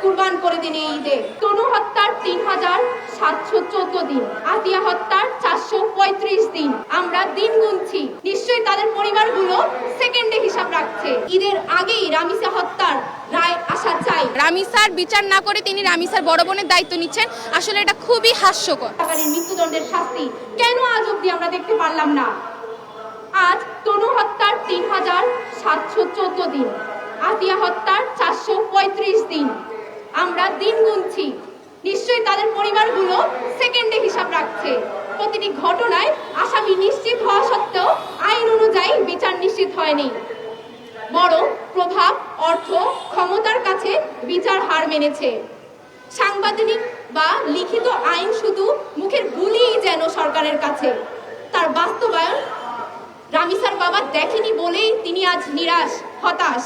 কুরবান করে দিন এই ঈদে। তনু হত্যার ৩,৭১৪ দিন, আতিয়া হত্যার ৪৩৫ দিন। আমরা দিন গুনছি, নিশ্চয়ই তাদের পরিবারগুলো সেকেন্ডে হিসাব রাখছে। ঈদের আগেই রামিসা হত্যার রায় আসা চাই। রামিসার বিচার না করে তিনি রামিসার বড় বোনের দায়িত্ব নিচ্ছেন, আসলে এটা খুবই হাস্যকর। মৃত্যুদণ্ডের শাস্তি কেন আজ অব্দি আমরা দেখতে পারলাম না? আজ তনু হত্যার ৩,৭১৪ দিন, আতিয়া হত্যার ৪৩৫ দিন। আমরা দিন গুনছি, নিশ্চয়ই তাদের পরিবারগুলো সেকেন্ডে হিসাব রাখছে। প্রতিটি ঘটনায় আসামি নিশ্চিত হওয়া সত্ত্বেও আইন অনুযায়ী বিচার নিশ্চিত হয়নি, বরং প্রভাব, অর্থ, ক্ষমতার কাছে বিচার হার মেনেছে। সাংবিধানিক বা লিখিত আইন শুধু মুখের বুলিই যেন সরকারের কাছে, তার বাস্তবায়ন রামিসার বাবা দেখেনি বলেই তিনি আজ নিরাশ, হতাশ।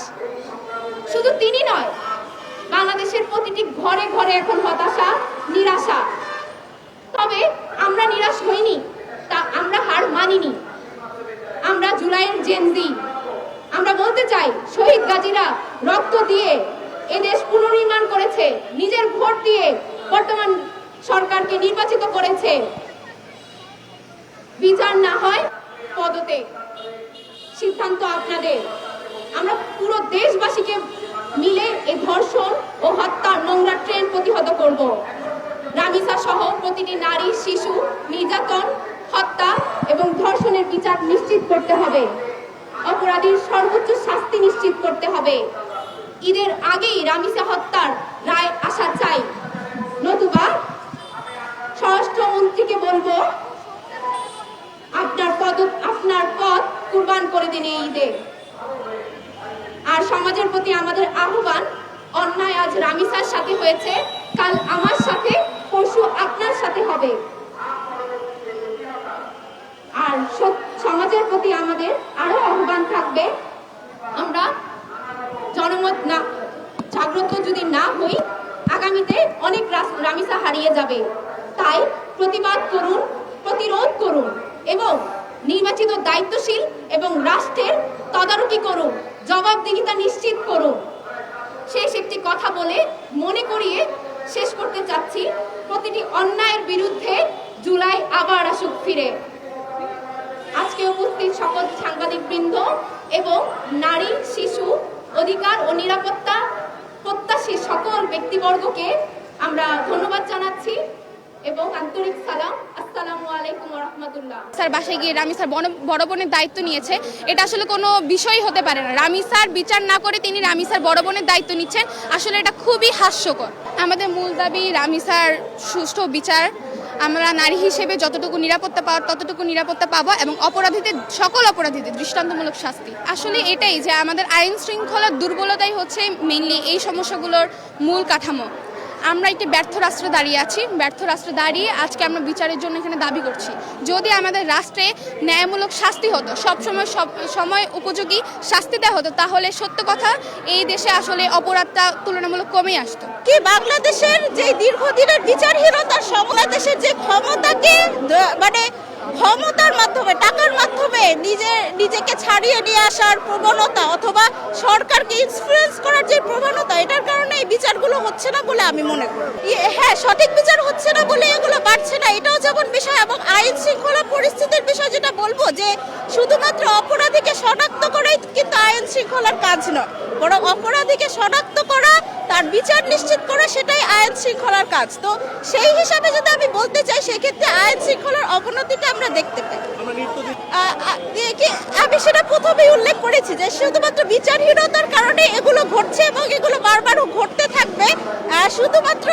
শুধু তিনি নয়, বাংলাদেশের প্রতিটি ঘরে ঘরে এখন হতাশা, নিরাশা। তবে আমরা নিরাশ হইনি, তা আমরা হার মানিনি। আমরা জুলাইয়ের জেনজি। আমরা বলতে চাই, শহীদ গাজীরা রক্ত দিয়ে এদেশ পুনর্নির্মাণ করেছে, নিজের ভোট দিয়ে বর্তমান সরকারকে নির্বাচিত করেছে। বিচার না হয় পদত্যাগ, সিদ্ধান্ত আপনাদের। আমরা পুরো দেশবাসীকে মিলে এই ধর্ষণ ও হত্যার নোংরা ট্রেন্ড প্রতিহত করব। রামিসা সহ প্রতিটি নারী, শিশু নির্যাতন, হত্যা এবং ধর্ষণের বিচার নিশ্চিত করতে হবে। অপরাধীর সর্বোচ্চ শাস্তি নিশ্চিত করতে হবে। ঈদের আগেই রামিসা হত্যার রায় আসা চাই, নতুবা স্বরাষ্ট্রমন্ত্রীকে বলবো, আপনার পথ কুরবান করে দিন এই ঈদে। আর সমাজের প্রতি আমাদের আহ্বান, অন্যায় আজ রামিসার সাথে হয়েছে, কাল আমার সাথে, পরশু আপনার সাথে হবে। আর সমাজের প্রতি আমাদের আরো আহ্বান থাকবে, আমরা জনমত না জাগ্রত যদি না হই, আগামীতে অনেক রামিসা হারিয়ে যাবে। তাই প্রতিবাদ করুন, প্রতিরোধ করুন এবং নির্বাচিত দায়িত্বশীল এবং রাষ্ট্রের তদারকি করুন, জবাবদিহিতা নিশ্চিত করুন। শেষ একটি কথা বলে মনে করিয়ে শেষ করতে চাচ্ছি, প্রতিটি অন্যায়ের বিরুদ্ধে জুলাই আবার আসুক ফিরে। আজকে উপস্থিত সকল সাংবাদিকবৃন্দ এবং নারী, শিশু অধিকার ও নিরাপত্তা প্রত্যাশী সকল ব্যক্তিবর্গকে আমরা ধন্যবাদ জানাচ্ছি এবং আন্তরিক সালাম। আসসালামু আলাইকুম ওয়া রাহমাতুল্লাহ। স্যার বাসায় গিয়ে রামিসার বড় বোনের দায়িত্ব নিয়েছে, এটা আসলে কোনো বিষয় হতে পারে না। রামিসার বিচার না করে তিনি রামিসার বড় বোনের দায়িত্ব নিচ্ছেন, আসলে এটা খুবই হাস্যকর। আমাদের মূল দাবি রামিসার সুষ্ঠু বিচার। আমরা নারী হিসেবে যতটুকু নিরাপত্তা পাওয়ার ততটুকু নিরাপত্তা পাবো এবং সকল অপরাধীদের দৃষ্টান্তমূলক শাস্তি। আসলে এটাই যে আমাদের আইন শৃঙ্খলার দুর্বলতাই হচ্ছে মেইনলি এই সমস্যাগুলোর মূল কাঠামো। আমরা একটি ব্যর্থ রাষ্ট্রে দাঁড়িয়ে আছি, ব্যর্থ রাষ্ট্রে দাঁড়িয়ে আজকে আমরা বিচারের জন্য এখানে দাবি করছি। যদি আমাদের রাষ্ট্রে ন্যায়মূলক শাস্তি হতো, সব সময় উপযোগী শাস্তি দেওয়া হতো, তাহলে সত্য কথা এই দেশে আসলে অপরাধটা তুলনামূলক কমে আসতো। কি বাংলাদেশের যে দীর্ঘদিনের বিচারহীনতার বাংলাদেশের যে ক্ষমতাকে ক্ষমতার মাধ্যমে, টাকার মাধ্যমে নিজেকে ছাড়িয়ে নিয়ে আসার প্রবণতা অথবা সরকারকে ইনফ্লুয়েন্স করার যে প্রবণতা, এটার কারণে এই বিচারগুলো হচ্ছে না বলে আমি মনে করি। হ্যাঁ, সঠিক বিচার হচ্ছে না বলে এগুলো বাড়ছে না, এটাও যেমন বিষয়। এবং আইন শৃঙ্খলা পরিস্থিতির বিষয় যেটা বলবো, যে শুধুমাত্র অপরাধীকে শনাক্ত করাই কিন্তু আইন শৃঙ্খলার কাজ নয়, বরং অপরাধীকে শনাক্ত করা, তার বিচার নিশ্চিত করা, সেটাই আইন শৃঙ্খলার কাজ। তো সেই হিসাবে যদি আমি বলতে চাই, সেক্ষেত্রে আইন শৃঙ্খলার অবনতিটা আমরা দেখতে পাই। আমি সেটা প্রথমেই উল্লেখ করেছি যে শুধুমাত্র বিচারহীনতার কারণে এগুলো ঘটছে এবং এগুলো বারবার ঘটতে থাকবে। শুধুমাত্র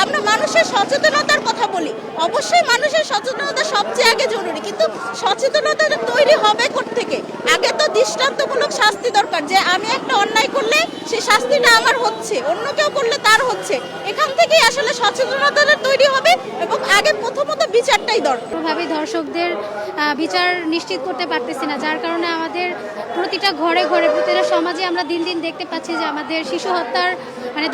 আমরা মানুষের সচেতনতার কথা বলি, অবশ্যই মানুষের সচেতনতা সবচেয়ে আগে জরুরি, কিন্তু সচেতনতাটা তৈরি হবে কোত্থেকে? আগে তো দৃষ্টান্তমূলক শাস্তি দরকার, যে আমি একটা অন্যায় করলে সেই শাস্তিটা আমার হচ্ছে, অন্য কেউ করলে তার হচ্ছে। এখান থেকেই আসলে সচেতনতাটা তৈরি হবে এবং আগে প্রথমত বিচারটাই দরকার। প্রভাবে ধর্ষকদের বিচার নিশ্চিত করতে পারতেছি না, যার কারণে আমাদের প্রতিটা ঘরে ঘরে, প্রতিটা সমাজে আমরা দিন দিন দেখতে পাচ্ছি যে আমাদের শিশু হত্যার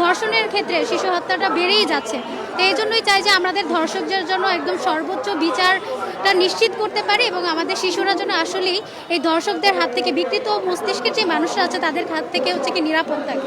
ধর্ষণের ক্ষেত্রে শিশু হত্যাটা বেড়েই যাচ্ছে। তো এই জন্যই চাই যে আমাদের ধর্ষকদের জন্য একদম সর্বোচ্চ বিচারটা নিশ্চিত করতে পারি এবং আমাদের শিশুরা যেন আসলেই এই ধর্ষকদের হাত থেকে, বিকৃত মস্তিষ্কের যে মানুষরা আছে তাদের হাত থেকে নিরাপদ থাকে।